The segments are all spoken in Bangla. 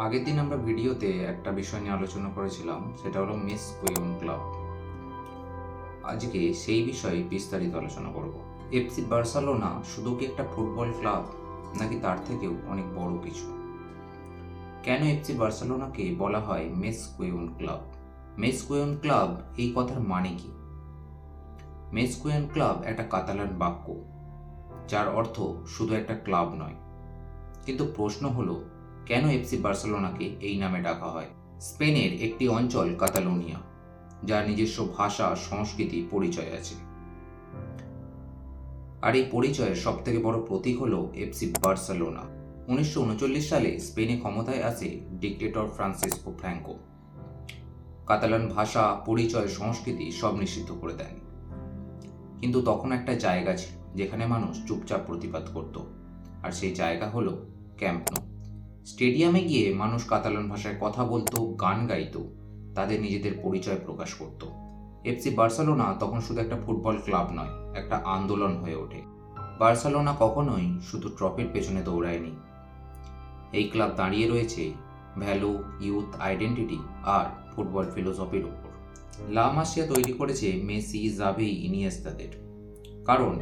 আগের দিন আমরা ভিডিওতে একটা বিষয় নিয়ে আলোচনা করেছিলাম, সেটা হলো মেস কুইয়ন ক্লাব। আজকে সেই বিষয়ে বিস্তারিত আলোচনা করব। এফসি বার্সেলোনা শুধু কি একটা ফুটবল ক্লাব, নাকি তার থেকেও অনেক বড় কিছু? কেন এফসি বার্সেলোনাকে বলা হয় মেস কুইয়ন ক্লাব? মেস কুইয়ন ক্লাব এই কথার মানে কি? মেস কুইয়ন ক্লাব একটা কাতালান বাক্য, যার অর্থ শুধু একটা ক্লাব নয়। কিন্তু প্রশ্ন হলো, কেন এফসি বার্সেলোনাকে এই নামে ডাকা হয়? স্পেনের একটি অঞ্চল কাতালোনিয়া, যার নিজস্ব ভাষা, সংস্কৃতি, পরিচয় আছে। আর এই পরিচয়ের সবথেকে বড় প্রতীক হলো এফসি বার্সেলোনা। 1939 সালে স্পেনে ক্ষমতায় আসে ডিক্টেটর ফ্রান্সিসকো ফ্র্যাঙ্কো। কাতালান ভাষা, পরিচয়, সংস্কৃতি সব নিষিদ্ধ করে দেন। কিন্তু তখন একটা জায়গা ছিল যেখানে মানুষ চুপচাপ প্রতিবাদ করত, আর সেই জায়গা হলো ক্যাম্প নো। স্টেডিয়ামে গিয়ে মানুষ কাতালান ভাষায় কথা বলতো, গান গাইতো, তাদের নিজেদের পরিচয় প্রকাশ করত। এফসি বার্সেলোনা তখন শুধু একটা ফুটবল ক্লাব নয়, একটা আন্দোলন হয়ে ওঠে। বার্সেলোনা কখনোই শুধু ট্রফির পেছনে দৌড়ায়নি। এই ক্লাব দাঁড়িয়ে রয়েছে ভ্যালু, ইউথ, আইডেন্টিটি আর ফুটবল ফিলোসফির ওপর। লা মাসিয়া তৈরি করেছে মেসি, জাভি, ইনিয়েস্তাদের, কারণ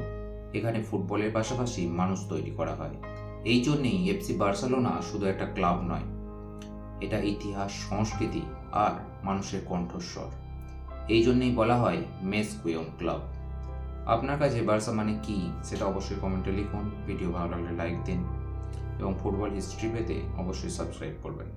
এখানে ফুটবলের পাশাপাশি মানুষ তৈরি করা হয়। এই জন্যেই এফসি বার্সেলোনা শুধু একটা ক্লাব নয়, এটা ইতিহাস, সংস্কৃতি আর মানুষের কণ্ঠস্বর। এই জন্যেই বলা হয় মেস কুইয়ন ক্লাব। আপনার কাছে বার্সা মানে কি সেটা অবশ্যই কমেন্টে লিখুন। ভিডিও ভালো লাগলে লাইক দিন এবং ফুটবল হিস্ট্রি পেতে অবশ্যই সাবস্ক্রাইব করবেন।